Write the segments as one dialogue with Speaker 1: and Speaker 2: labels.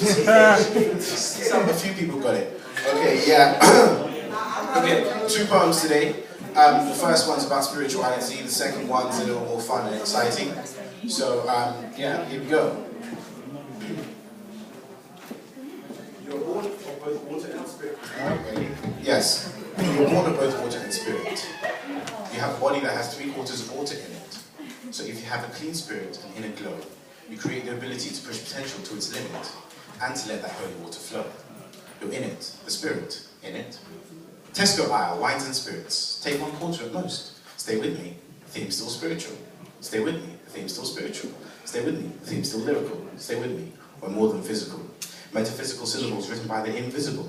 Speaker 1: Some, a few people got it. Okay, yeah. Okay, 2 poems today. The first one's about spirituality, the second one's a little more fun and exciting. So, yeah, here we go. You're born of both water and spirit. Yes, you're born of both water and spirit. You have a body that has 3/4 of water in it. So if you have a clean spirit and inner glow, you create the ability to push potential to its limit and to let that holy water flow. You're in it, the spirit, in it. Tesco aisle, wines and spirits. Take 1/4 at most. Stay with me, the theme's still spiritual. Stay with me, the theme's still spiritual. Stay with me, the theme's still lyrical. Stay with me, we're more than physical. Metaphysical syllables written by the invisible.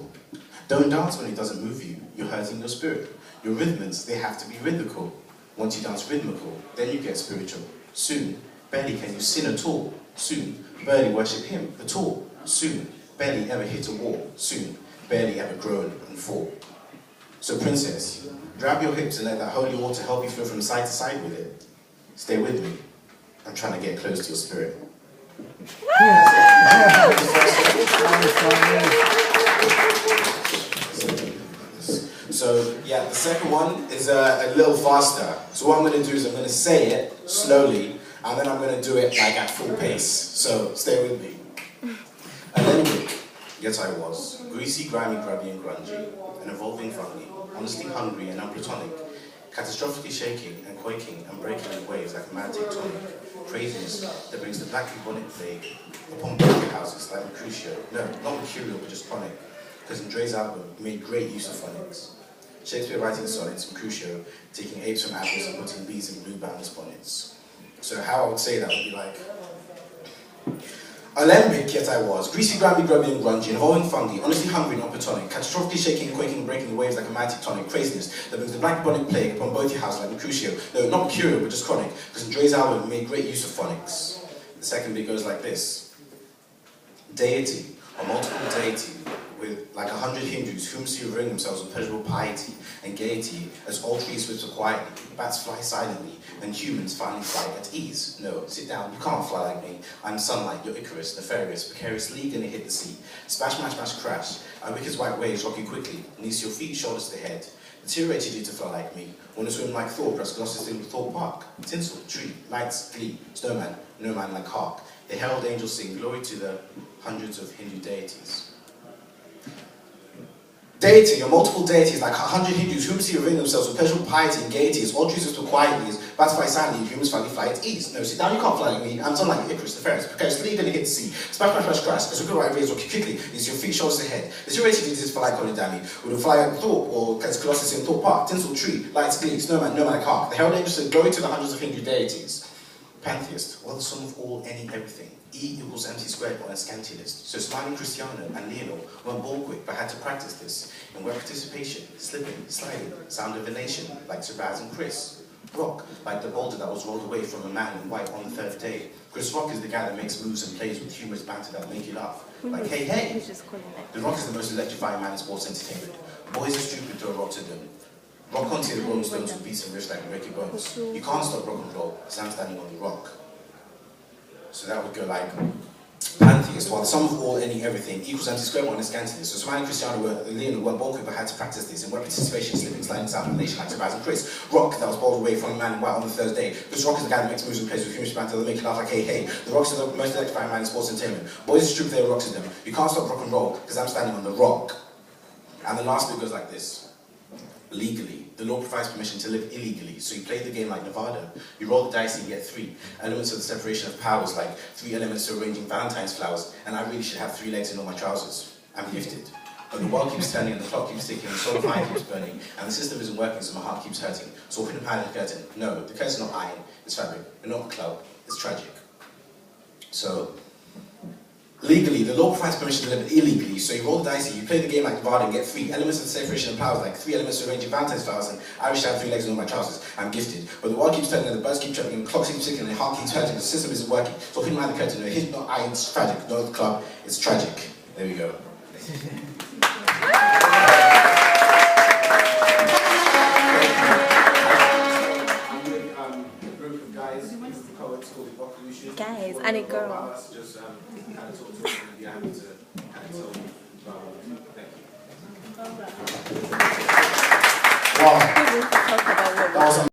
Speaker 1: Don't dance when it doesn't move you, you're hurting your spirit. Your rhythms, they have to be rhythmical. Once you dance rhythmical, then you get spiritual. Soon, barely can you sin at all. Soon, barely worship him at all. Soon, barely ever hit a wall. Soon, barely ever groan and fall. So princess, grab your hips and let that holy water help you flow from side to side with it. Stay with me. I'm trying to get close to your spirit. So, yeah, the second one is a little faster. So what I'm going to do is I'm going to say it slowly, and then I'm going to do it like at full pace. So, stay with me. Alembic, yet I was, greasy, grimy, grubby and grungy, an evolving fungi, honestly hungry and unplatonic, catastrophically shaking and quaking and breaking in waves like a mad tectonic, craziness that brings the black bubonic plague upon broken houses like Mercutio, no, not mercurial but just chronic, because in Dre's album he made great use of phonics. Shakespeare writing sonnets, Mercutio taking apes from apples and putting bees in blue banners bonnets. So how I would say that would be like, Alembic, yet I was, greasy, grimy, grubby and grungy, an evolving fungi, honestly hungry, not platonic, catastrophically shaking and quaking and breaking the waves like a mad tectonic, craziness that brings the black bubonic plague upon both your houses like Mercutio, no, not mercurial, but just chronic, because in Dre's album he made great use of phonics. The second bit goes like this. Deity, or multiple deity, with like 100 Hindus, whom see ring themselves with pleasurable piety and gaiety, as all trees whisper quietly, bats fly silently, and humans finally fly at ease. No, sit down, you can't fly like me. I'm sunlight, you're Icarus, nefarious, precarious, league gonna hit the sea. Splash, mash, mash, crash. Our wicked white waves rock you quickly, knees to your feet, shoulders to head. Deteriorated you to fly like me. Wanna swim like Thor, press glasses in Thor Park. Tinsel, tree, lights, glee, snowman, no man like hark. The herald angels sing glory to the hundreds of Hindu deities. Deity, or multiple deities, like 100 Hindus, whom see ring themselves with pleasurable piety and gaiety, as all trees whisper quietly, as bats fly silently, humans finally fly at ease. No, sit down, you can't fly like me. I'm sunlight, Icarus, the fairest, precarious, lead and hit the sea. Splash, splash, splash, crash, as we go right waves, rock you quickly, knees to your feet, shoulders to head. The duration is for like Dami, would fly at Thor, or as Colossus in Thor Park, tinsel, tree, lights, glee, snowman, no man like hark. The herald angels say glory to the hundreds of Hindu deities. Pantheist, well, the sum of all, any, everything. E equals MC squared on a scanty list. So smiling Cristiano and Lionel weren't ball quick, but had to practice this. In word participation, slipping, sliding, sound of a nation, like Sir Baz and Chris. Rock, like the boulder that was rolled away from a man in white on the third day. Chris Rock is the guy that makes moves and plays with humorous banter that make you laugh. Like, hey, hey! The Rock is the most electrifying man in sports entertainment. Boys are stupid to a rock to them. Rock onto the Rolling Stones with beats and riffs like break your bones. You can't stop rock and roll, because I'm standing on the rock. So that would go like, Pantheist, while the sum of all, any, everything, equals MC squared on a scanty list. So smiling Cristiano Lionel weren't ball quick, but had to practice this. In word participation, slipping, sliding, sound of a nation like Sir Baz and Chris. Rock, that was bowled away from a man in white on the third day. Chris Rock is the guy that makes moves and plays with humorous banter that make you laugh like, hey, hey. The Rock's are the most electrifying man in sports entertainment. Boys are stupid, they rocks to them. You can't stop rock and roll, because I'm standing on the rock. And the last bit goes like this. Legally, the law provides permission to live illegally, so you play the game like Nevada. You roll the dice and you get 3 elements of the separation of powers, like 3 elements to arranging Valentine's flowers, and I really should have 3 legs in all my trousers. I'm gifted. But the world keeps turning and the clock keeps ticking, the soul of iron keeps burning, and the system isn't working, so my heart keeps hurting. So open the pilot curtain. No, the curtain's not iron, it's fabric. We're not a club, it's tragic. So, legally, the law provides permission to live illegally, so you roll the dice, you play the game like Nevada and get 3 elements of the separation of powers, like 3 elements to arranging Valentine's flowers, and I wish I had 3 legs in all my trousers. I'm gifted. But the world keeps turning and the birds keep chirping, and the clock keeps ticking and the heart keeps hurting, the system isn't working. So open behind the curtain, no, it's not iron, it's tragic. No, the club, it's tragic. There we go. I'm with a group of guys, poets called Evocolution.
Speaker 2: Guys, and a girl.
Speaker 1: Just kind of talk to you're happy to kind of tell me about what you do. Thank you.
Speaker 2: Wow.
Speaker 1: That was